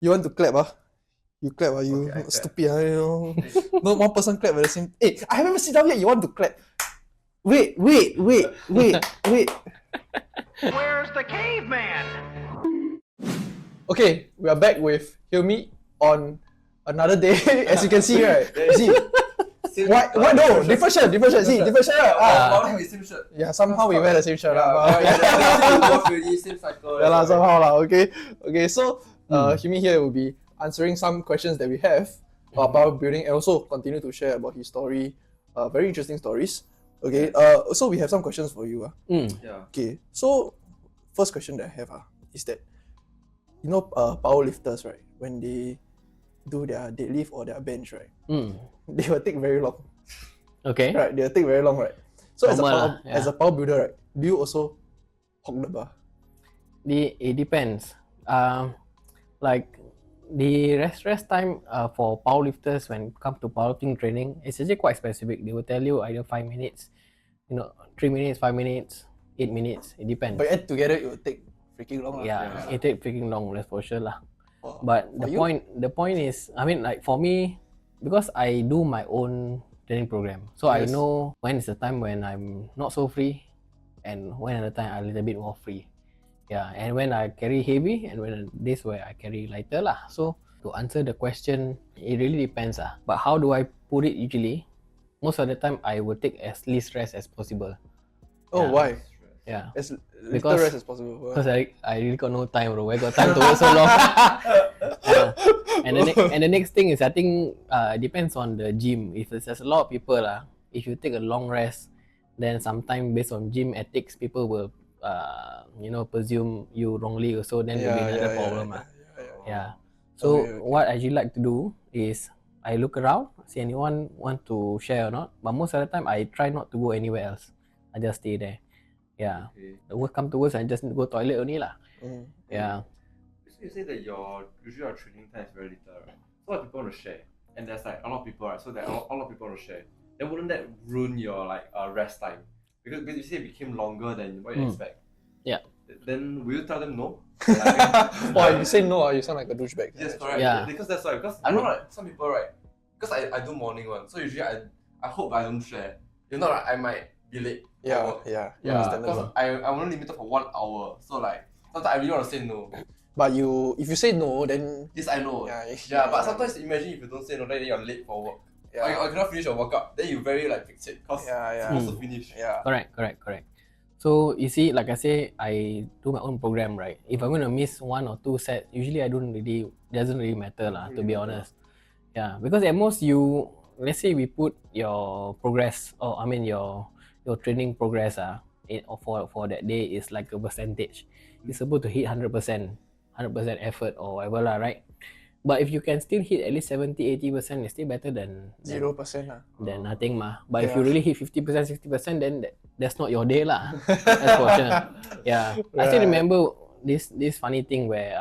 You want to clap, You clap, You Okay, I clap. stupid, you know. No one person clap at the same. Hey, I haven't even sit down yet. You want to clap? Wait. Where's the caveman? Okay, we are back with Hilmi on another day. As you can see, right? See, what? No, different shirt. See, different shirt. Probably with same shirt. Yeah, somehow we wear the same shirt. Same cycle. Yeah lah, somehow lah. Okay. So, Hilmi here will be answering some questions that we have about power building and also continue to share about his story. Very interesting stories. Okay. So we have some questions for you. Yeah. Okay. So, first question that I have is that power lifters, right? When they do their deadlift or their bench, right? They will take very long. Okay. Right. They will take very long, right? So Normal as a power builder, right? Do you also hog the bar? It depends. Like the rest time for powerlifters when it comes to powerlifting training, it's actually quite specific. They will tell you either 5 minutes, 3 minutes, 5 minutes, 8 minutes. It depends. But add together, it will take freaking long. Yeah, it take freaking long, that's for sure lah. Oh. But the point is, I mean, like for me, because I do my own training program, so I Yes. know when is the time when I'm not so free, and when at the time I'm a little bit more free. Yeah, and when I carry heavy, and when this where I carry lighter lah. So to answer the question, it really depends lah. But how do I put it usually? Most of the time, I will take as least rest as possible. Oh, Yeah. why? Yeah. As little Because- rest as possible. Because I really got no time, bro. I got time to work so long. And the next thing is, I think it depends on the gym. If there's a lot of people if you take a long rest, then sometimes based on gym ethics, people will presume you wrongly also. Then will be another problem. Yeah. So Okay. what I usually like to do is I look around, see anyone want to share or not. But most of the time, I try not to go anywhere else. I just stay there. Yeah. Okay. The worst come to worst, I just go toilet only lah. Mm. Yeah. So you say that usually your training time is very little, right? So a lot of people want to share, and there's like a lot of people, right? So there are a lot of people want to share. Then wouldn't that ruin your rest time? Because you say it became longer than what you expect. Yeah. Then will you tell them no? Oh, you say no, you sound like a douchebag. Yes, correct. Yeah. Because that's why. Because I know like some people, right? Because I do morning one, so usually I hope I don't share. If not, I might be late. Yeah, for work. yeah, Yeah. understandable. Because I'm only limited for 1 hour, so like sometimes I really want to say no. But if you say no, then Yes, I know. Yeah, But sometimes imagine if you don't say no, then you're late for work. Yeah. Or you cannot finish your workout. Then you very like fixate because Yeah. it's supposed to finish. Yeah. Correct. So you see, like I say, I do my own program, right? If I'm gonna miss 1 or 2 sets, usually doesn't really matter lah, to be honest. Yeah, because at most let's say we put your progress, or I mean your training progress for that day is like a percentage. You're supposed to hit 100% effort or whatever lah, right? But if you can still hit at least 70-80%, it's still better than 0% than nothing mah. But if Yeah. you really hit 50%, 60%, then that's not your day lah. That's for sure. Yeah. I still Right. remember this funny thing where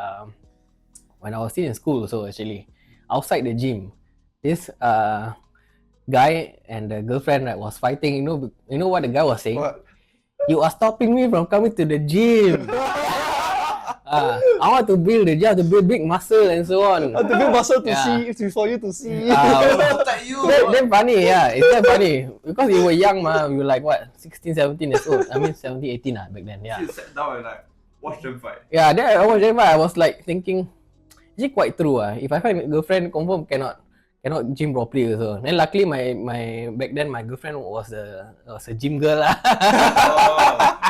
when I was still in school, so actually outside the gym, this guy and the girlfriend, right, was fighting. You know what the guy was saying? What? You are stopping me from coming to the gym. I want to build big muscle and so on. To build muscle to Yeah. see, for you to see. Look at you. Damn funny, yeah. It's damn funny. Because we were young, we were like, what, 16, 17 years old. I mean, 17, 18 back then, yeah. You sat down and like watch them fight. Yeah, then I was like thinking, is it quite true? If I find a girlfriend, confirm cannot gym properly also. Then luckily, my back then, my girlfriend was a gym girl lah.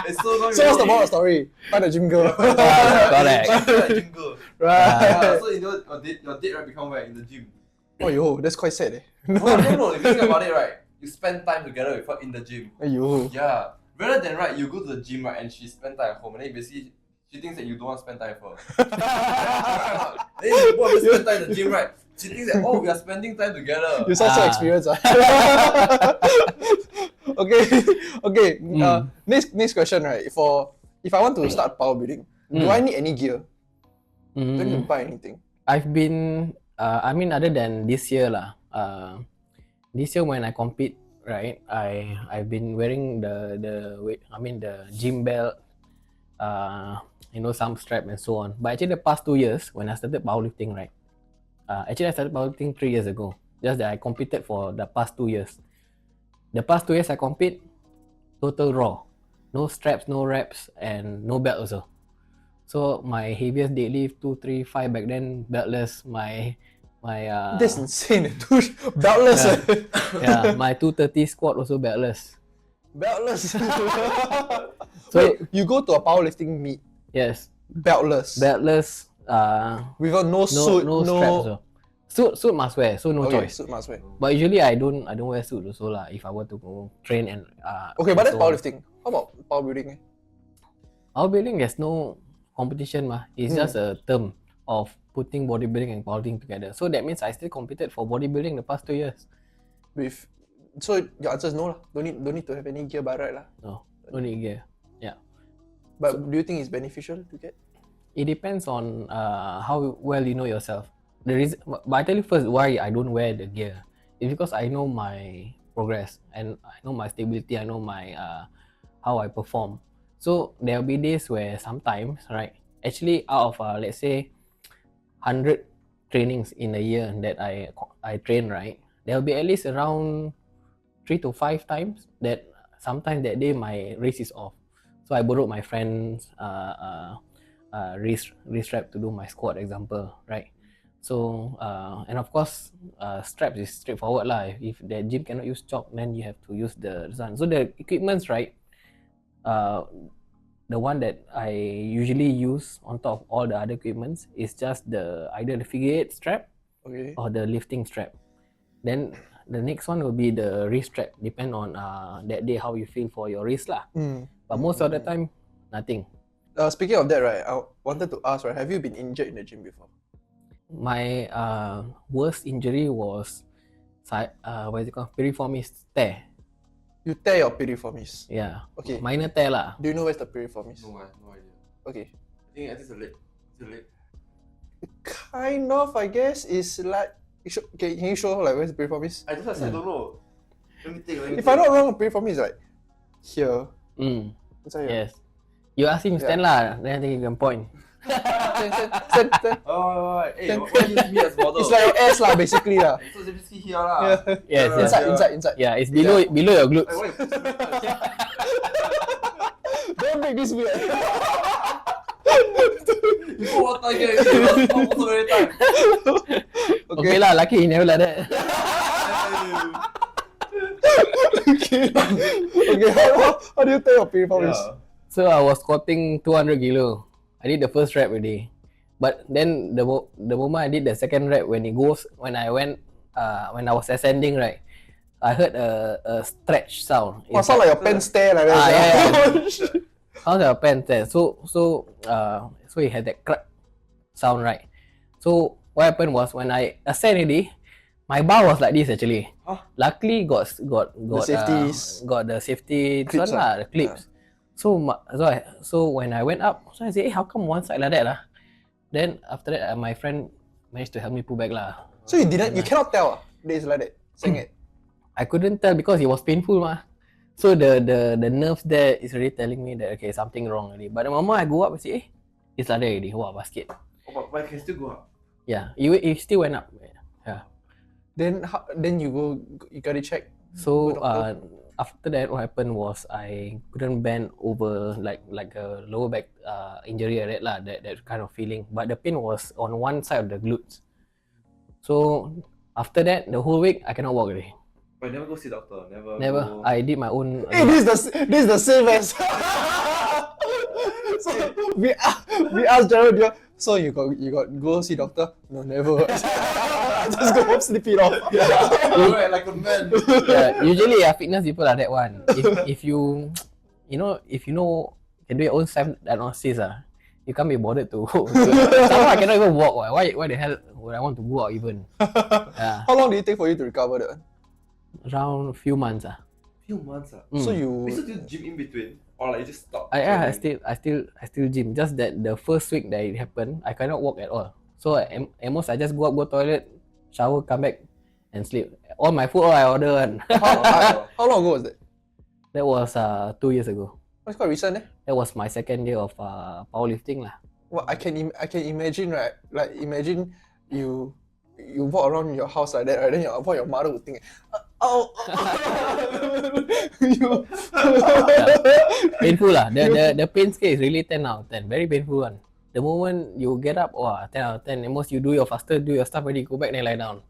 It's so long. So what's the moral of the story? Find a gym girl. Correct. Gym girl. Right. So you know your date right become where in the gym. Oh yo, that's quite sad. No. If you think about it, right, you spend time together with her in the gym. Ayo. Yeah. Rather than right, you go to the gym right and she spend time at home and then basically she thinks that you don't want to spend time with her. Then you both spend time in the gym right. She thinks that we are spending time together. You sound so experienced. Okay. Next question, right? If I want to start power building, do I need any gear? Do I need to buy anything? I've been, other than this year this year when I compete, right, I've been wearing the gym belt, some strap and so on. But actually the past 2 years when I started powerlifting, right? Actually I started powerlifting 3 years ago. Just that I competed for the past 2 years. The past 2 years I compete total raw. No straps, no reps, and no belt also. So my heaviest deadlift 235 back then, beltless. My That's insane, dude. Beltless. yeah, my 230 squat also beltless. Beltless. So Wait, you go to a powerlifting meet, yes, beltless. beltless. Without no suit, no straps also. Suit must wear, so no Okay, choice. suit must wear. But usually I don't wear suit also lah. If I want to go train and Okay, but that's so on. powerlifting. How about powerbuilding? Our building there's no competition mah. It's just a term of putting bodybuilding and powerlifting together. So that means I still competed for bodybuilding the past 2 years. So your answer is no lah. Don't need to have any gear by right lah. No need gear. Yeah. But do you think it's beneficial to get? It depends on how well you know yourself. The reason, but I tell you first why I don't wear the gear. It's because I know my progress and I know my stability. I know my how I perform. So there will be days where sometimes, right? Actually, out of let's say 100 trainings in a year that I train, right? There will be at least around 3 to 5 times that sometimes that day my race is off. So I borrowed my friend's wrist strap to do my squat example, right? So and of course straps is straightforward lah. If the gym cannot use chalk, then you have to use the sun. So the equipments, right? The one that I usually use on top of all the other equipments is just either the figure 8 strap Okay. or the lifting strap. Then the next one will be the wrist strap, depend on that day how you feel for your wrist lah. But most of the time, nothing. Speaking of that, right, I wanted to ask, right, have you been injured in the gym before? My worst injury was what is it called? Piriformis tear. You tear your piriformis. Yeah. Okay. Minor tear lah. Do you know where's the piriformis? No, I have no idea. Okay. I think it's a leg. It's a leg. Kind of, I guess, is like. Okay, can you show like where's the piriformis? I don't know. Let me think. If I'm not wrong, piriformis is like here. Inside here. Yes. You ask him stand lah, then I think you can point. Stand. Oh, hey, why use me as model? It's like your ass lah, basically lah. So basically here lah. Yeah. Yes. Inside. Yeah, it's below your glutes. Why you put so many times? Don't make this weird. You put water here, you put so many times. Okay lah, lucky he never like that. Okay. How do you tear your piriformis? Yeah. So I was squatting 200 kilo. I did the first rep already. But then the moment I did the second rep, when I was ascending, right, I heard a stretch sound. Oh, sound like your pants tear like that. Yeah. Sounds like a pen tear. So it had that crack sound, right? So what happened was when I ascend already, my bar was like this actually. Huh? Luckily got safeties. got the safety Clips one lah, the clips. So when I went up, so I said, hey, how come one side like that lah? Then after that, my friend managed to help me pull back lah. So you cannot tell that it's like that. Saying it. I couldn't tell because it was painful mah. So the nerves there is already telling me that okay, something wrong already. But the moment I go up, I say, it's like that already. Wow, basket. Oh, but it can still go up. Yeah, it still went up. Yeah. Then you got it checked. So after that, what happened was I couldn't bend over like a lower back injury like that lah. That kind of feeling. But the pain was on one side of the glutes. So after that, the whole week I cannot walk already. But never go see doctor. Never. Go... I did my own. Hey, this is the same as. So we asked Gerald, so you got go see doctor? No, never. Just go home, sleep it off. Alright, like a man. Yeah, usually fitness people are that one. If you can do your own self-diagnosis you can't be bothered to. Somehow I cannot even walk. Why the hell would I want to go out even? Yeah. How long did it take for you to recover that? Around a few months. Few months. So You you. still do gym in between, or like you just stop? I still gym. Just that the first week that it happened, I cannot walk at all. So at most I just go toilet, shower, come back, and sleep. All my food I order one. How long ago was that? That was 2 years ago. That's quite recent, eh? That was my second year of powerlifting lah. Well, I can imagine, right? Like imagine you walk around your house like that, right? Then your mother would think, oh, you, Painful lah. The pain scale is really 10 out of 10. Very painful one. The moment you get up, 10 out of 10. At most you do your stuff already, go back then lie down.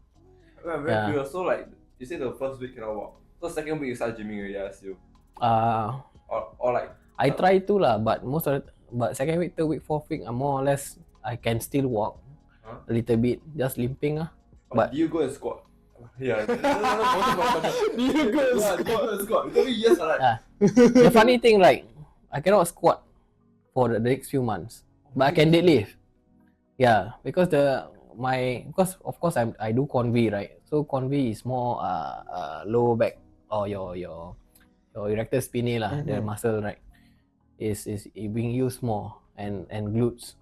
I'm very curious. So like you say the first week cannot walk. So second week you start gymming already, I assume. Or like I try to lah, but second week, third week, fourth week, more or less I can still walk a little bit, just limping lah. But do you go and squat? Yeah. do you go and squat? You told me yes, right? The funny thing, right? I cannot squat for the next few months, but I can deadlift. Yeah, because of course I do conv, right? So conv is more lower back or your erector spinae lah, the muscle, right? Is being used more and glutes.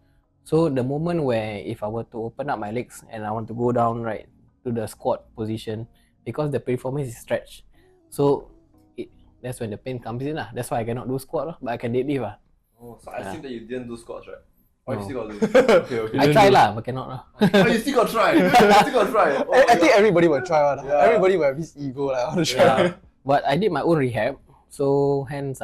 So the moment where if I were to open up my legs and I want to go down, right, to the squat position, because the piriformis is stretched, so that's when the pain comes in lah. That's why I cannot do squat lah, but I can deadlift lah. Oh, so I assume that you didn't do squats, right? Or you No. still got do? Okay. I try lah, but cannot lah. Oh, you still got try. Oh, I think everybody will try one. Yeah. Everybody will have this ego like I want to try. Yeah. But I did my own rehab, so hence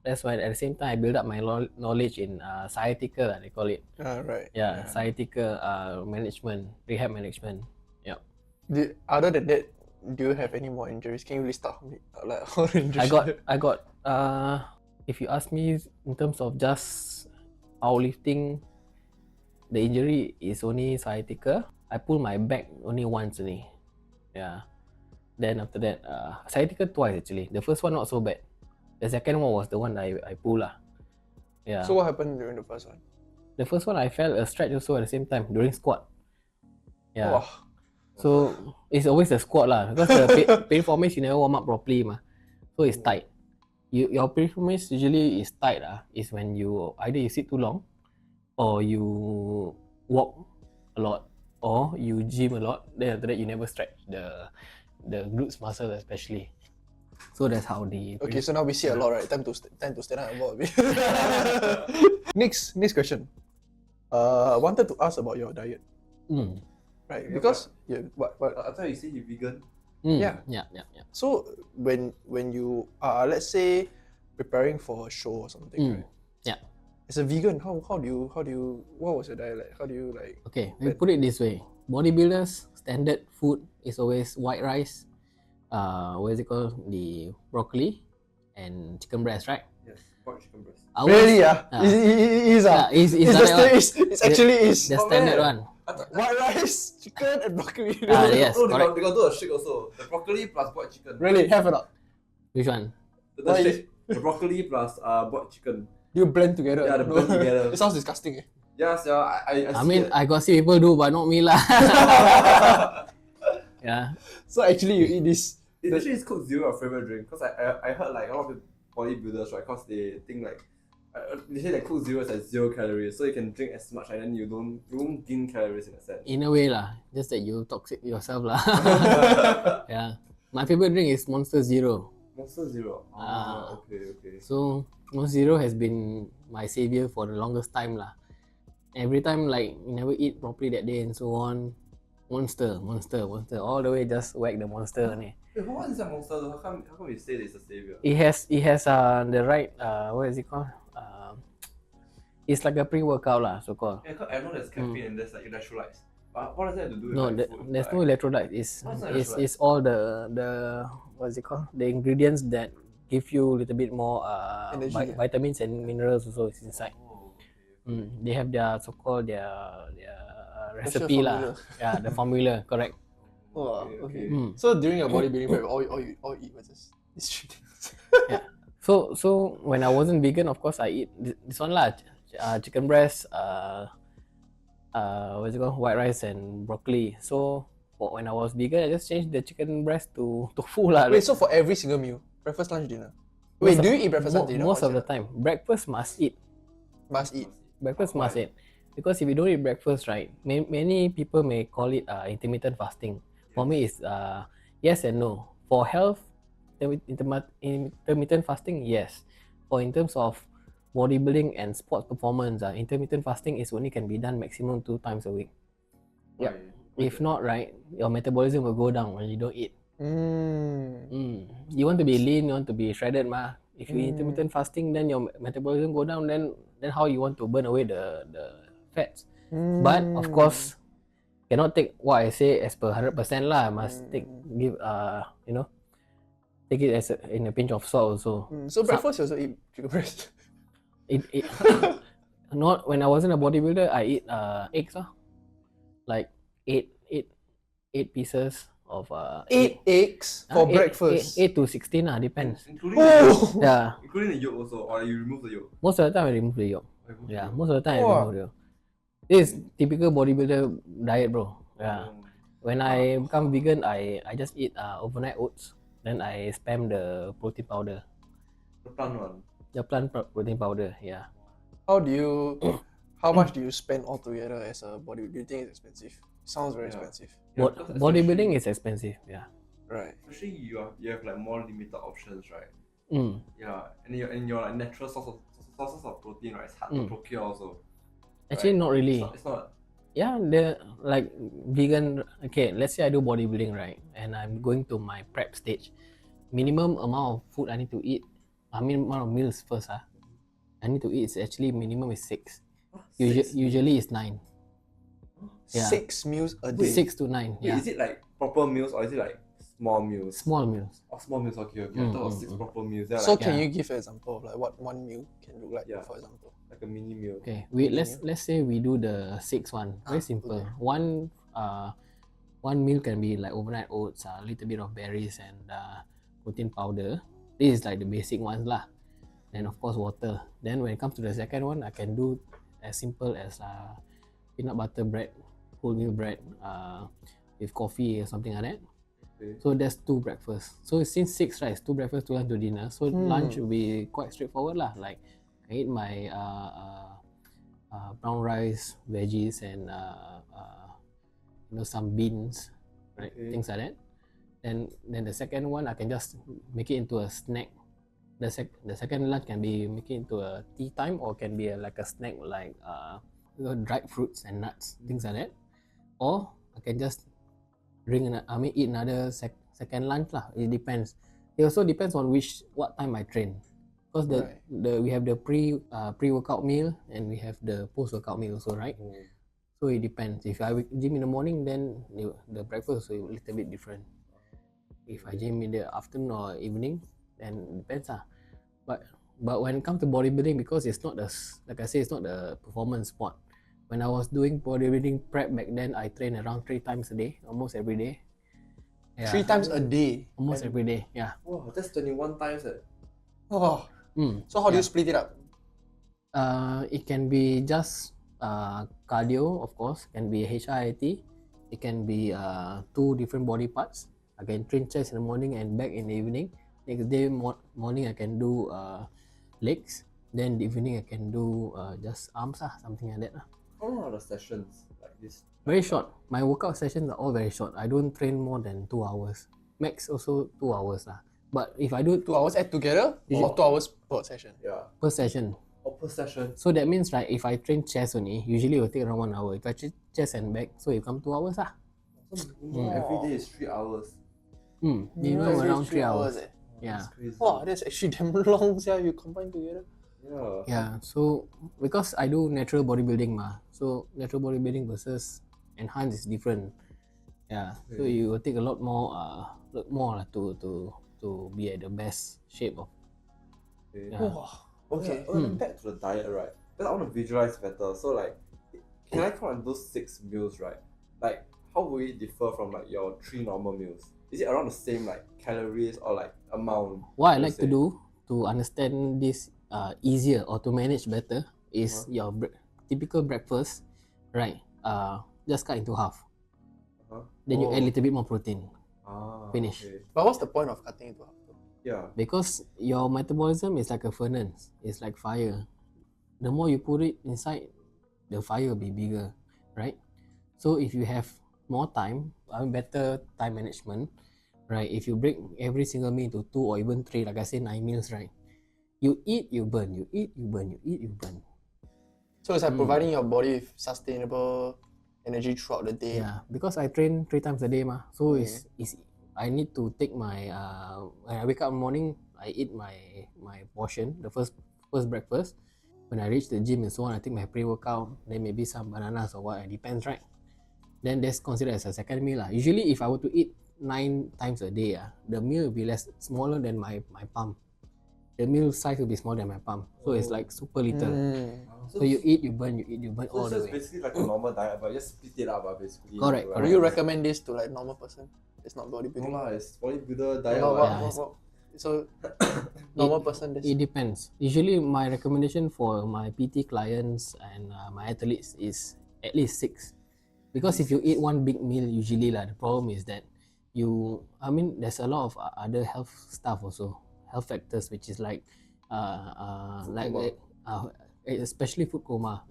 that's why at the same time I build up my knowledge in sciatica, they call it. Right. Yeah, sciatica management, rehab management. Yeah. Other than that, do you have any more injuries? Can you list out like all the injuries? I got if you ask me in terms of just powerlifting, the injury is only sciatica. I pulled my back only once only. Yeah. Then after that, sciatica twice actually. The first one not so bad. The second one was the one that I pulled lah. Yeah. So what happened during the first one? The first one I felt a stretch also at the same time during squat. Yeah. Wow. So it's always the squat lah, because the piriformis you never warm up properly mah. So it's tight. Your piriformis usually is tight is when you either you sit too long, or you walk a lot, or you gym a lot. Then after that you never stretch the glutes muscle especially. So that's how the Okay, so now we see a lot, right? Time to stand up and walk a bit. Next question. Wanted to ask about your diet, right? Yeah, Because what? I thought you said you're vegan. Yeah. yeah. So when you are, let's say, preparing for a show or something, right? Yeah. As a vegan, how do you what was your diet like? How do you like? Okay, we put it this way. Bodybuilders, standard food is always white rice, what is it called? The broccoli and chicken breast, right? Yes, pork chicken breast. Really? It's actually the standard one. white rice, chicken, and broccoli. Yes, Oh, correct. they got do a shake also. The broccoli plus boiled chicken. Really? Have or not? Which one? The shake. The broccoli plus boiled chicken. You blend together? Yeah, they blend together. It sounds disgusting. Yes, yeah. I mean, I got see people do, but not me lah. Yeah. So actually, you eat this. It's Coke Zero your favorite drink? Because I heard like a lot of bodybuilders, right? Because they think like they say that Coke Zero is like 0 calories, so you can drink as much and then you won't gain calories in a sense. In a way lah, just that you toxic yourself lah. Yeah. My favorite drink is Monster Zero. Monster Zero. Okay. So Monster Zero has been my savior for the longest time lah. Every time like you never eat properly that day and so on, Monster, all the way just whack the Monster only. Wait, what is that Monster though? How come you say that it's a savior? It has the right what is it called? It's like a pre-workout lah, so called. Yeah, cause I know there's caffeine and there's like electrolytes. But what does that have to do with No, like, food? there's no Like, electrolyte. It's all the what is it called? The ingredients that give you a little bit more Energy. vitamins and minerals also is inside. Oh, okay. They have their so-called their Special recipe lah. formula. Yeah, the formula, correct. Oh, Okay. okay. So during your bodybuilding prep, all you eat was these three things. Yeah. So when I wasn't vegan, of course I eat this one lah, chicken breast, what is it called? White rice and broccoli. So when I was vegan, I just changed the chicken breast to tofu lah. Wait, so for every single meal, breakfast, lunch, dinner. Wait, do you eat breakfast, lunch, dinner? Most or of the is it time, breakfast must eat. must eat. Breakfast must eat. Because if you don't eat breakfast, right, many people may call it intermittent fasting. For me, it's yes and no. For health, intermittent fasting, yes. or in terms of bodybuilding and sports performance, intermittent fasting is only can be done maximum 2 times a week. Why? If not, right, your metabolism will go down when you don't eat. You want to be lean, you want to be shredded, ma. If you intermittent fasting, then your metabolism go down. Then how you want to burn away the fats? But of course, cannot take what I say as per 100% lah. Must take take it as in a pinch of salt also. So breakfast you also eat chicken breast. It not when I wasn't a bodybuilder, I eat eggs like eight pieces of 8 eggs for breakfast. 8 to 16 depends. Including the yolk. Yeah, Including the yolk also, or you remove the yolk. most of the time I remove the yolk. Yeah, most of the time I Wow. remove the yolk. This is typical bodybuilder diet, bro. Yeah. When I become vegan, I just eat overnight oats. Then I spam the protein powder, The plant one. the plant protein powder. Yeah. How much do you spend altogether as a bodybuilder? Do you think it's expensive? Sounds very Yeah. expensive. Yeah, because Bodybuilding especially- is expensive. Yeah. Right. Especially you have like more limited options, right? Mm. Yeah, and your like natural sources of protein, right? It's hard to procure also. Actually, right? not really. It's not. Yeah, the like vegan. Okay, let's say I do bodybuilding, right, and I'm going to my prep stage. Minimum amount of food I need to eat. I mean, amount of meals first. I need to eat is actually minimum is 6. Usually it's 9. Yeah. 6 meals a day. 6 to 9. Wait, Yeah. is it like proper meals or is it like small meals? Small meals. Oh, small meals. Okay. I thought it was 6 proper meals. They're So like, can Yeah. you give an example of like what one meal can look like, Yeah. for example? like a mini meal. Okay, let's say we do the 6 one. Very simple. okay. One meal can be like overnight oats, a little bit of berries and protein powder. This is like the basic ones lah. And of course water. Then when it comes to the second one, I can do as simple as peanut butter bread, wholemeal bread, with coffee or something like that. Okay. So that's 2 breakfasts. So since 6, right, it's 2 breakfast, 2 lunch, 2 dinner. So lunch will be quite straightforward lah. Like I eat my brown rice, veggies, and some beans, right? Okay. Things like that. Then the second one I can just make it into a snack. The second lunch can be make it into a tea time or can be like a snack like dried fruits and nuts, things like that. Or I can just eat another second lunch lah. It depends. It also depends on what time I train. Because we have the pre-workout meal and we have the post-workout meal also, right? So it depends. If I gym in the morning, then the breakfast will be a little bit different. If I gym in the afternoon or evening, then it depends lah. But when it comes to bodybuilding, because it's not like I say, it's not the performance sport. When I was doing bodybuilding prep back then, I train around 3 times a day, almost every day. Yeah. 3 times a day. Almost every day. Yeah. Wow, that's 21 times. Oh. Mm. So how do you split it up? It can be just cardio, of course. Can be HIIT. It can be 2 different body parts. I can train chest in the morning and back in the evening. Next day morning I can do legs. Then the evening I can do just arms something like that lah. How long are the sessions like this? Very short. My workout sessions are all very short. I don't train more than 2 hours. Max also 2 hours lah. But if I do 2 hours add together or 2 hours per session? Yeah. per session, Or per session. so that means right, if I train chest only, usually it will take around 1 hour. If I train chest and back, so it come 2 hours lah. So every day is 3 hours. Minimum around 3 hours. Yeah. That's crazy. Wow, that's actually damn long, yeah, you combine together. Yeah. Yeah, so because I do natural bodybuilding so natural bodybuilding versus enhanced is different. Yeah, so you will take a lot more lah to be at the best shape of. Okay. Yeah. Wow. Okay. Back to the diet, right? Because I want to visualize better. So like, can I count on those 6 meals, right? Like, how will it differ from like your 3 normal meals? Is it around the same like calories or like amount? What I per like se? to do to understand this easier or to manage better is your typical breakfast, right? Just cut into half. Then you add a little bit more protein. Finish. Okay. But what's the point of cutting it to half? Yeah. Because your metabolism is like a furnace. It's like fire. The more you put it inside, the fire will be bigger, right? So if you have more time, better time management, right? If you break every single meal into 2 or even 3, like I say 9 meals, right? You eat, you burn. You eat, you burn. You eat, you burn. So it's like providing your body with sustainable energy throughout the day. Yeah, because I train 3 times a day, so it's I need to take my when I wake up in the morning, I eat my portion, the first breakfast. When I reach the gym and so on, I take my pre-workout, then maybe some bananas or what, it depends, right? Then that's considered as a second meal. Usually if I were to eat 9 times a day, the meal will be smaller than my palm. The meal size will be smaller than my palm. So it's like super little. So you eat, you burn, you eat, you burn all So the it's way. basically like a normal diet, but just split it up, basically. Correct, Right? Would you recommend this to like normal person? It's not No bodybuilding. lah, it's bodybuilder diet. No, what? So normal person this. It depends. Usually my recommendation for my PT clients and my athletes is at least 6. Because if you eat one big meal, usually the problem is that there's a lot of other health stuff also, health factors, which is like especially food coma.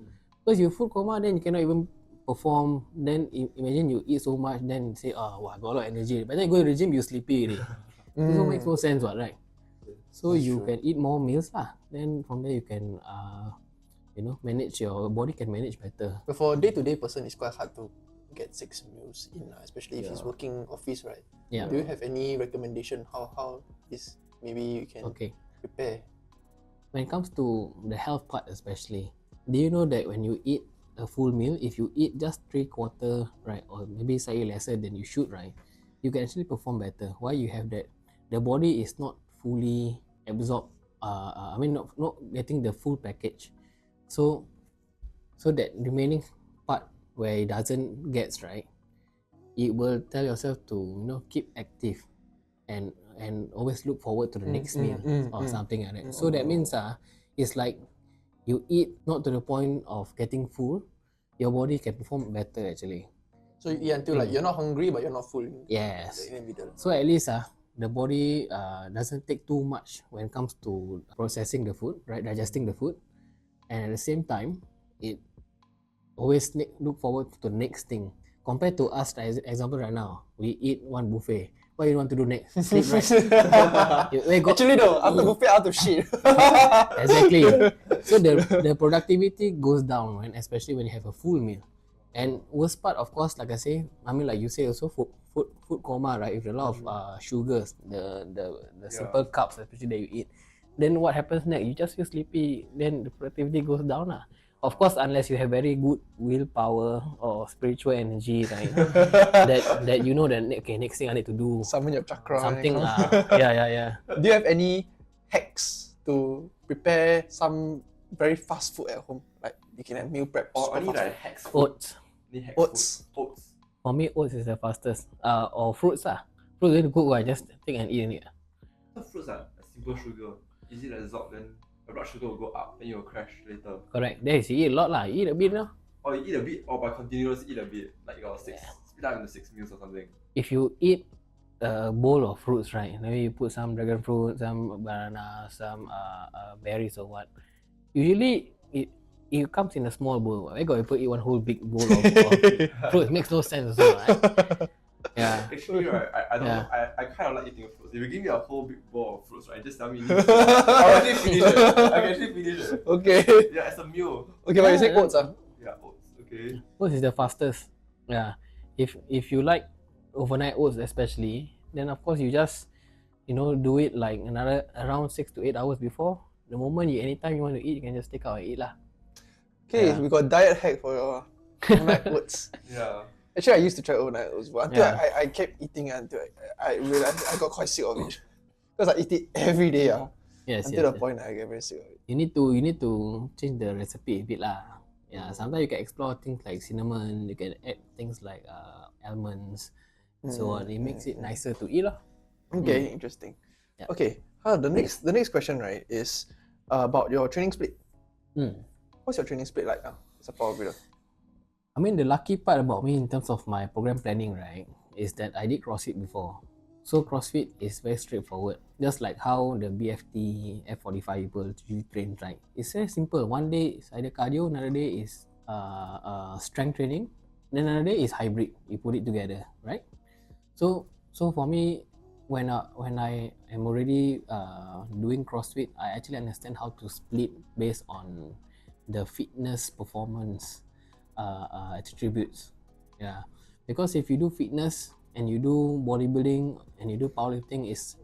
Because you food coma, then you cannot even perform. Then imagine you eat so much, then say, I got a lot of energy. But then you go to the gym, you sleepy already. So it makes no sense, right? So you can eat more meals Then from there you can manage your body can manage better. But for a day-to-day person, it's quite hard to get 6 meals in, especially if he's working office, right? Yeah. Do you have any recommendation how this maybe you can prepare? When it comes to the health part especially, do you know that when you eat a full meal, if you eat just 3/4, right, or maybe slightly lesser than you should, right, you can actually perform better. Why you have that? The body is not fully absorbed. Not getting the full package. So that remaining part where it doesn't get right, it will tell yourself to keep active and always look forward to the next meal or something like that. So that means it's like you eat not to the point of getting full, your body can perform better actually. So you eat until like you're not hungry but you're not full. Yes. In the middle. So at least the body doesn't take too much when it comes to processing the food, right? Digesting the food, and at the same time, it always look forward to the next thing. Compared to us, as example right now, we eat one buffet. What you want to do next? Sleep, right? Actually, though, after buffet, I have to shit. Exactly. So the productivity goes down, especially when you have a full meal. And worst part, of course, like I say, like you say also, food coma, right? With a lot of sugars, the simple carbs, especially that you eat. Then what happens next? You just feel sleepy. Then the productivity goes down. Of course, unless you have very good willpower or spiritual energy, right? that you know that next thing I need to do Summon your chakra. something. Yeah. Do you have any hacks to prepare some very fast food at home? Like you can have meal prep. Or super any fast like food. hacks food. Oats. Any hacks Oats. food. Oats. For me, oats is the fastest. Or fruits Fruits you cook, I just take and eat it. The fruits are simple sugar. Easy to absorb, then the blood sugar will go up, then you will crash later. Correct. Then you eat a lot You eat a bit Or you eat a bit, or by continuous eat a bit. Like your split up into 6 meals or something. If you eat a bowl of fruits, right? Maybe you put some dragon fruit, some banana, some berries or what. Usually it comes in a small bowl. I got to eat one whole big bowl of fruit. It makes no sense also, right? Yeah. Actually, right, I don't Yeah. know. I kind of like eating fruits. If you give me a whole big bowl of fruits, right, just tell me. I'll actually finish it. I can actually finish it. Okay. Yeah, it's a meal. Okay, but you say oats Yeah, oats. Okay. Oats is the fastest. Yeah. If you like overnight oats especially, then of course you just do it like around 6 to 8 hours before. The moment anytime you want to eat, you can just take out and eat Okay, Yeah. we got diet hack for your overnight oats. Yeah. Actually, I used to try overnight oats, but until Yeah. I kept eating until I realized I got quite sick of it. Because I eat it every day Yes. until the yes. point I get very sick of it. You need to change the recipe a bit Yeah, sometimes you can explore things like cinnamon. You can add things like almonds, and so on. It makes it nicer to eat Okay, interesting. Yeah. Okay, the next question, right, is about your training split. What's your training split like now as a powerbuilder? The lucky part about me in terms of my program planning, right, is that I did CrossFit before. So CrossFit is very straightforward. Just like how the BFT, F45 people usually train, right? It's very simple. One day is either cardio, another day is strength training, then another day is hybrid. You put it together, right? So for me, when I am already doing CrossFit, I actually understand how to split based on the fitness performance attributes. Yeah, because if you do fitness and you do bodybuilding and you do powerlifting, is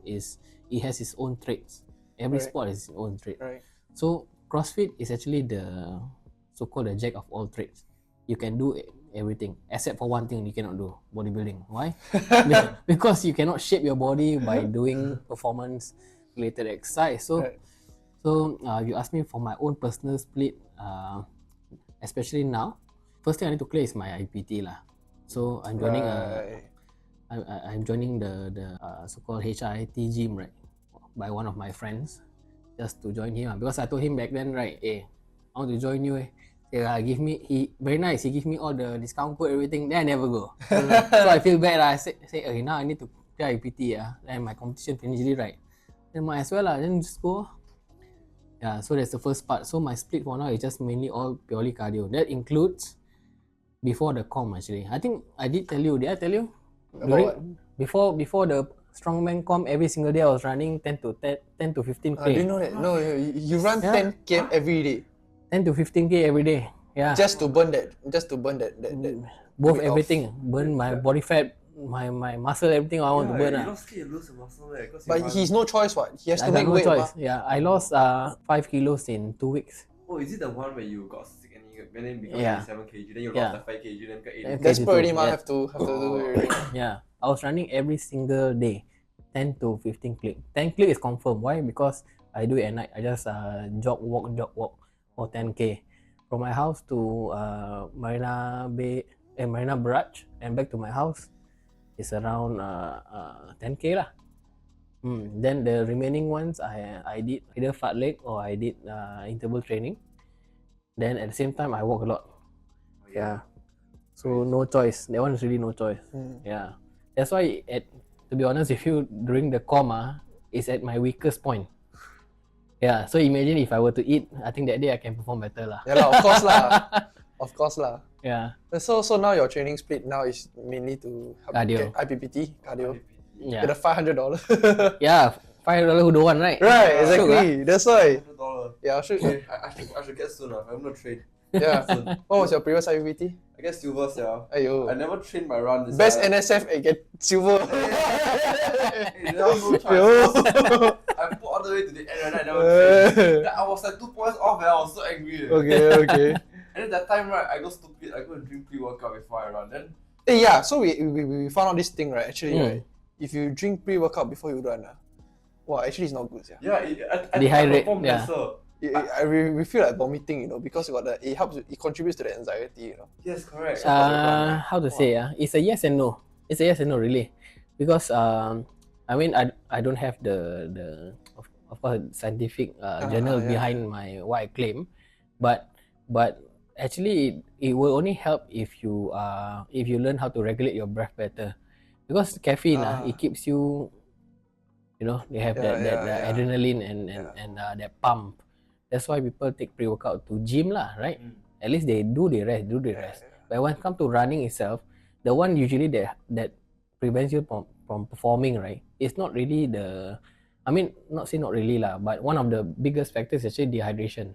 it has its own traits. Every Right. sport has its own trait. Right. So CrossFit is actually the so-called the jack of all trades. You can do everything except for one thing you cannot do: bodybuilding. Why? Because you cannot shape your body by doing performance-related exercise. So, Right. you ask me for my own personal split, especially now. First thing I need to clear is my IPT lah. So I'm joining Right. I'm joining the so-called HIIT gym, right, by one of my friends, just to join him because I told him back then, right, I want to join you. Give me, he very nice. He give me all the discount code, everything. Then I never go. So I feel bad. I say okay, now I need to clear IPT. Then my competition finish already, right? Then might as well then just go. Yeah, so that's the first part. So my split for now is just mainly all purely cardio. That includes before the com actually. I think I did tell you. Did I tell you? About Before the strongman com, every single day I was running 10 to 15 I k. didn't know that. No, you run Yeah. 10 km every day 10 to 15 k every day. Yeah. just to burn that. Both weight off. everything. Burn my body fat, my muscle, everything I want to burn. You not scared you lose the muscle, cause But he's no choice. What he has I to got make no weight. choice. mah. Yeah, I lost 5 kilos in 2 weeks. Oh, is it the one where you got sick and then become Yeah. 87 kg, then you Yeah. lost the 5 kg, then got 80 Okay. kg? Desperate already, mah. Yeah. Have to do it already. Yeah, I was running every single day, 10 to 15 click. 10 click is confirmed. Why? Because I do it at night. I just jog walk for 10k from my house to Marina Bay Marina Barrage and back to my house is around 10k lah. Then the remaining ones I did either fat leg or I did interval training. Then at the same time I walk a lot. Yeah. So no choice. That one is really no choice. Yeah. That's why to be honest with you, during the coma, it's at my weakest point. Yeah. So imagine if I were to eat, I think that day I can perform better lah. Yeah lah, of course lah. Of course lah. Yeah. So now your training split now is mainly to help Cardio. get IPPT cardio. Yeah. Get the $500. Yeah. $5 who don't want, right? Right, Shiok, exactly. That's why. $100. Yeah, sure. I should get soon. I'm not trained. Yeah. What was your previous IPT? I get silver, yeah. Ayo. I never trained my run. This Best time. NSF get silver. Hey, no chance. Yo. I put all the way to the end and I never trained. Then I was like 2 points off and I was so angry. Okay. And then that time, right, I go stupid. I go and drink pre-workout before I run. Then Yeah, so we found out this thing, right? Actually, right? Mm. If you drink pre-workout before you run, wow, actually it's not good. Yeah. yeah, I Dehydrate, perform yeah. lesser. We feel like vomiting, because it contributes to the anxiety, Yes, correct. How to say? It's a yes and no. It's a yes and no, really, because I mean I don't have the of course scientific journal yeah. behind what I claim, but actually it will only help if you learn how to regulate your breath better, because caffeine it keeps you, they have that adrenaline and that pump. That's why people take pre-workout to gym lah, right? At least they do the rest. But when it comes to running itself, the one usually that prevents you from performing, right? It's not really not really lah, but one of the biggest factors is actually dehydration.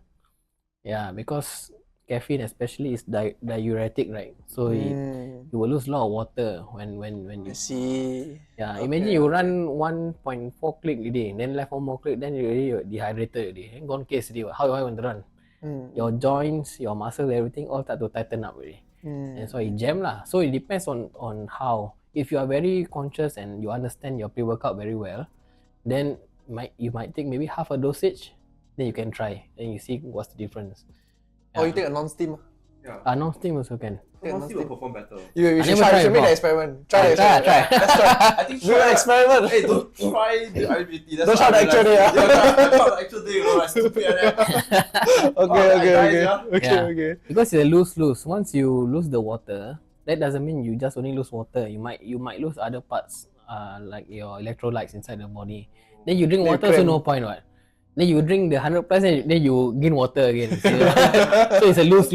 Yeah, because caffeine especially is diuretic, right? So you will lose a lot of water when I you see. yeah, Okay, imagine you run 1.4 click a day, then left one more click, then you're dehydrated already. Ain't gone case already. How you want to run? Your joints, your muscles, everything all start to tighten up already. And so it jam lah. So it depends on how. If you are very conscious and you understand your pre-workout very well, then you might take maybe half a dosage, then you can try and you see what's the difference. Or you take a non-steam. Yeah. Non-steam also can. Honestly, will perform better. You I should never try. tried You should make the before. experiment. Try the Try. experiment. Let's try. I think Do an experiment. Hey, don't try the IBT. That's Don't what try the I actual realized. day, Yeah, I tried the actual day, like stupid like that. Okay. Because it's a lose-lose. Once you lose the water, that doesn't mean you just only lose water. You might lose other parts, like your electrolytes inside the body. Then you drink Then you water, so cramp. no point, what? Then you drink the 100 plus, and then you gain water again. So it's a lose.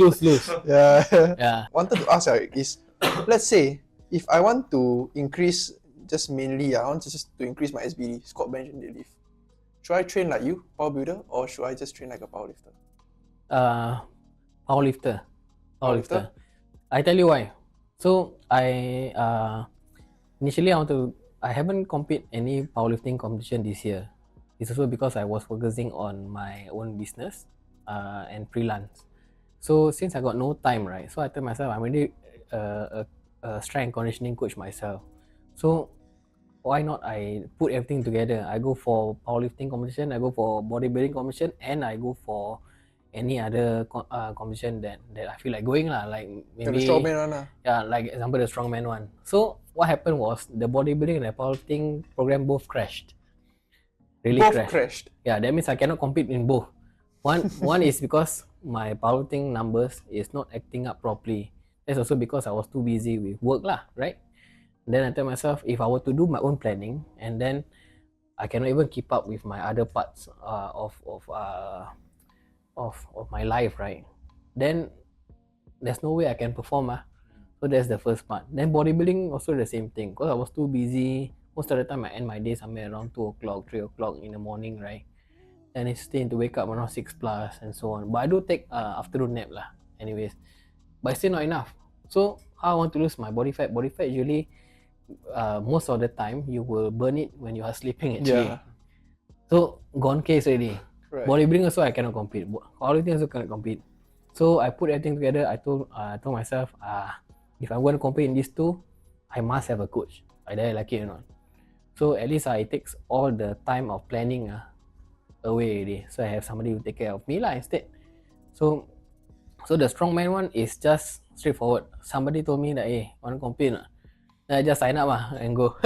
Yeah. Yeah. Wanted to ask is, let's say if I want to increase just mainly I want to just to increase my SBD, squat, bench, and deadlift. Should I train like you, power builder, or should I just train like a powerlifter? Powerlifter. Powerlifter? I tell you why. So I initially I haven't competed any powerlifting competition this year. It's also because I was focusing on my own business and freelance. So since I got no time, right? So I tell myself I'm already a strength and conditioning coach myself. So why not I put everything together? I go for powerlifting competition, I go for bodybuilding competition, and I go for any other competition that I feel like going lah. Like Like the maybe strongman one lah. yeah, like example the strongman one. So what happened was the bodybuilding and the powerlifting program both crashed. Really Both crashed. Yeah, that means I cannot compete in both. One is because my powerlifting numbers is not acting up properly. That's also because I was too busy with work lah, right? Then I tell myself if I were to do my own planning and then I cannot even keep up with my other parts of my life, right? Then there's no way I can perform. So that's the first part. Then bodybuilding also the same thing. Because I was too busy. Most of the time I end my day somewhere around 2 o'clock, 3 o'clock in the morning, right? And I still need to wake up around 6 plus and so on. But I do take afternoon nap lah, anyways. But still not enough. So how I want to lose my body fat? Body fat usually most of the time you will burn it when you are sleeping actually. Yeah. So gone case already. Right. Bodybuilding also I cannot compete. Powerlifting also cannot compete. So I put everything together. I told myself, if I'm going to compete in these two, I must have a coach. Either I like it or not. So at least it takes all the time of planning away already. So I have somebody who take care of me lah instead. So the strongman one is just straightforward. Somebody told me that want to compete? Then I just sign up and go.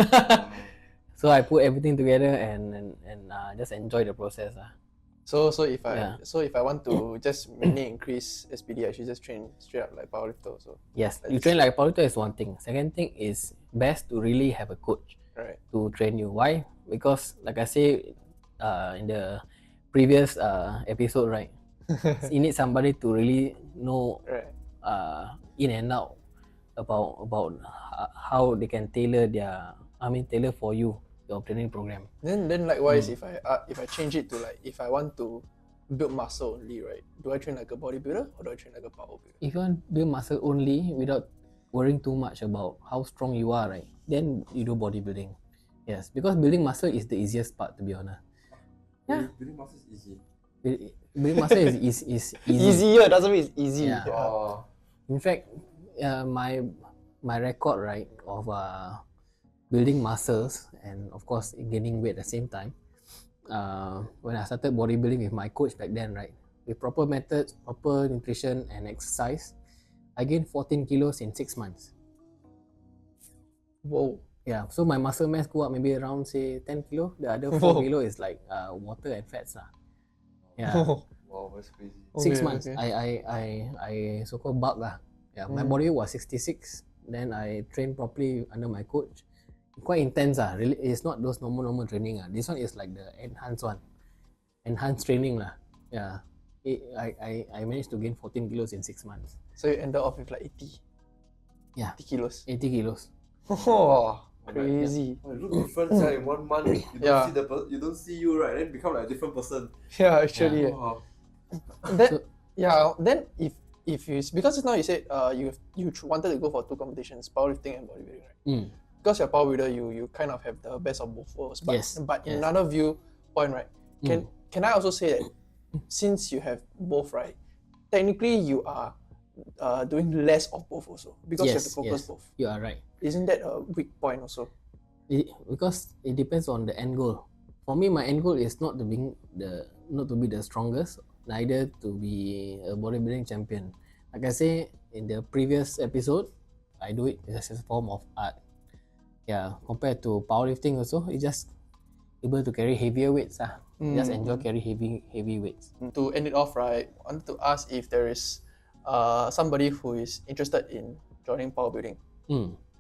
So I put everything together and just enjoy the process. So if I want to just mainly increase SPD, I should just train straight up like powerlifter also. Yes, you train like a powerlifter is one thing. Second thing is best to really have a coach to train you. Why? Because like I say in the previous episode, right? You need somebody to really know in and out about how they can tailor for you your training program. Then likewise, if I change it to like if I want to build muscle only, right? Do I train like a bodybuilder or do I train like a power builder? If you want to build muscle only without worrying too much about how strong you are, right? Then you do bodybuilding. Yes, because building muscle is the easiest part, to be honest. Yeah. Building muscle is easy. Building muscle is easy. Easier doesn't mean it's easy. Yeah. In fact, my record, right, of building muscles and of course gaining weight at the same time. When I started bodybuilding with my coach back then, right, with proper methods, proper nutrition and exercise, I gained 14 kilos in 6 months. Whoa. Yeah, so my muscle mass go up maybe around say 10 kilo. The other 4 kilo is like water and fats lah. Yeah. Wow, that's crazy. 6 months. I so-called bulk lah. Yeah, my body weight was 66. Then I trained properly under my coach. Quite intense lah. Really, it's not those normal training lah. This one is like the enhanced one. Enhanced training lah. Yeah. I managed to gain 14 kilos in 6 months. So you ended off with like 80. Yeah. 80 kilos. 80 kilos. Oh, crazy. Oh, you look different in 1 month. You don't see you right, then become like a different person. Yeah, actually. Wow. Then if you because just now you said you wanted to go for 2 competitions, powerlifting and bodybuilding, right? Because you're a powerbuilder, you kind of have the best of both worlds. But, Yes. But in another viewpoint, right? Can I also say that since you have both, right? Technically, you are doing less of both also because you have to focus both. You are right. Isn't that a weak point also? Because it depends on the end goal. For me, my end goal is not to be the strongest, neither to be a bodybuilding champion. Like I say in the previous episode, I do it as a form of art. Yeah, compared to powerlifting also, it's just able to carry heavier weights. Just enjoy carry heavy weights. To end it off, right, I wanted to ask if there is somebody who is interested in joining powerbuilding.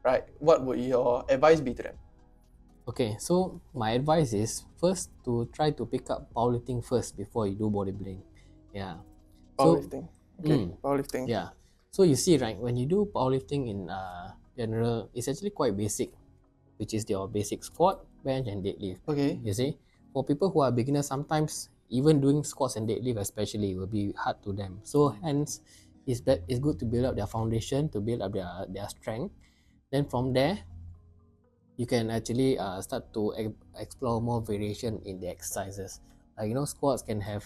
Right, what would your advice be to them? Okay, so my advice is first to try to pick up powerlifting first before you do bodybuilding. Yeah. Powerlifting. Powerlifting. Yeah. So you see, right, when you do powerlifting in general, it's actually quite basic. which is your basic squat, bench, and deadlift. Okay. You see, for people who are beginners, sometimes even doing squats and deadlift especially will be hard to them. So hence, it's good to build up their foundation, to build up their strength. Then from there, you can actually start to explore more variation in the exercises. Like squats can have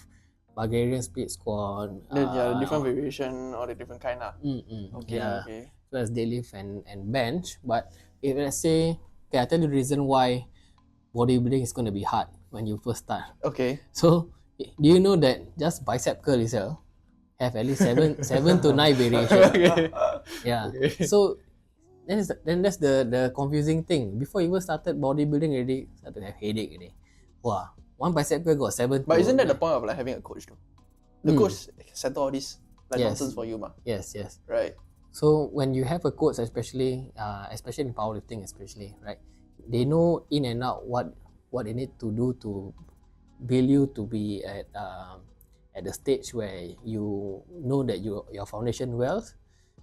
Bulgarian split squat. The different variation or the different kind of. Okay. Yeah. Okay. So as deadlift and bench. But if let's say, okay, I'll tell you the reason why bodybuilding is going to be hard when you first start. Okay. So do you know that just bicep curl itself have at least seven to 9 variations? Okay. Yeah. Okay. So then that's the confusing thing. Before you even started bodybuilding already, start to have headache already. Wow, one bicep curl got 7. But isn't that the point of like having a coach though? The coach settle all this like Yes. nonsense for you, ma. Yes. Right. So when you have a coach, especially in powerlifting, especially, right? They know in and out what they need to do to build you to be at the stage where you know that your foundation well.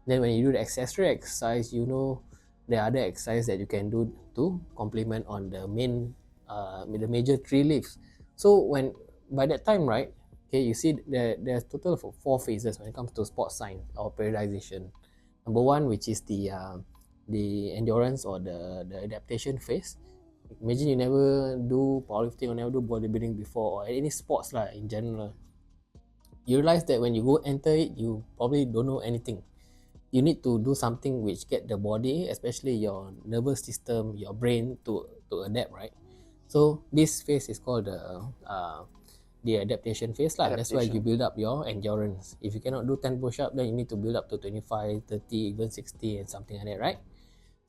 Then when you do the accessory exercise, you know the other exercise that you can do to complement on the the major 3 lifts. So when by that time, right? Okay, you see there's total of 4 phases when it comes to sports science or periodization. Number 1, which is the endurance or the adaptation phase. Imagine you never do powerlifting or never do bodybuilding before, or any sports lah in general. You realize that when you go enter it, you probably don't know anything. You need to do something which get the body, especially your nervous system, your brain to adapt, right? So this phase is called the adaptation phase lah. That's why you build up your endurance. If you cannot do 10 push-up, then you need to build up to 25, 30, even 60 and something like that, right?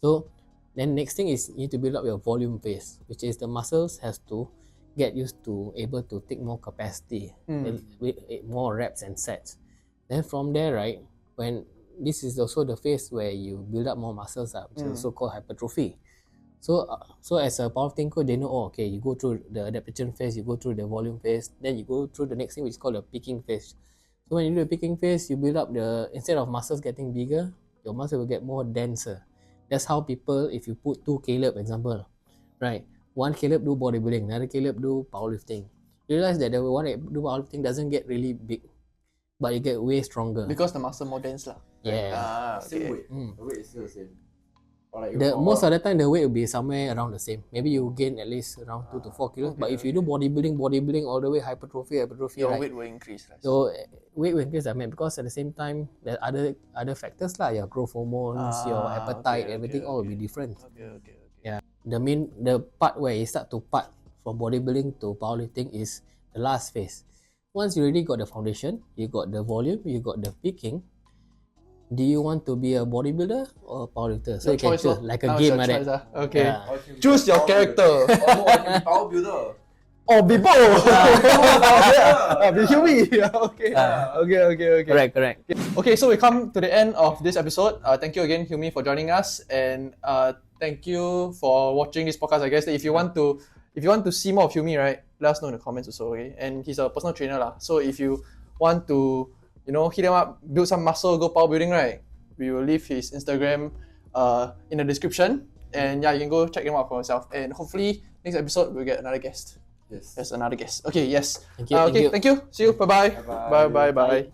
So then next thing is you need to build up your volume phase, which is the muscles has to get used to able to take more capacity, with more reps and sets. Then from there, right, when this is also the phase where you build up more muscles, which is also called hypertrophy. So as a powerlifting coach, they know, okay, you go through the adaptation phase, you go through the volume phase, then you go through the next thing which is called the peaking phase. So when you do the peaking phase, you build up instead of muscles getting bigger, your muscle will get more denser. That's how people, if you put 2 Caleb example, right? One Caleb do bodybuilding, another Caleb do powerlifting. You realize that the one that do powerlifting doesn't get really big, but you get way stronger. Because the muscle more dense lah. Yeah. Same weight. The weight is still the same. Or like Most of the time the weight will be somewhere around the same. Maybe you gain at least around 2 to 4 kilos. But if you do bodybuilding all the way hypertrophy, Your right? weight will increase. Right? So weight will increase, because at the same time there are other factors lah, your growth hormones, your appetite, everything all will be different. Okay. Yeah. The part where you start to part from bodybuilding to powerlifting is the last phase. Once you already got the foundation, you got the volume, you got the peaking. Do you want to be a bodybuilder or a powerlifter? So you can choose like a game like that. Okay. Yeah. Choose your character. Oh no, I can be powerbuilder. Or be both. Be Hilmi. Okay. Correct. Okay, so we come to the end of this episode. Thank you again, Hilmi, for joining us, and thank you for watching this podcast. I guess that if you want to see more of Hilmi, right, let us know in the comments also. Okay, and he's a personal trainer lah. So if you want to, hit him up, build some muscle, go powerbuilding, right, we will leave his Instagram in the description, and yeah, you can go check him out for yourself. And hopefully next episode we'll get another guest. Yes. Yes, another guest. Okay, yes. Thank you. Thank you. See you. Bye-bye. Bye-bye. Bye.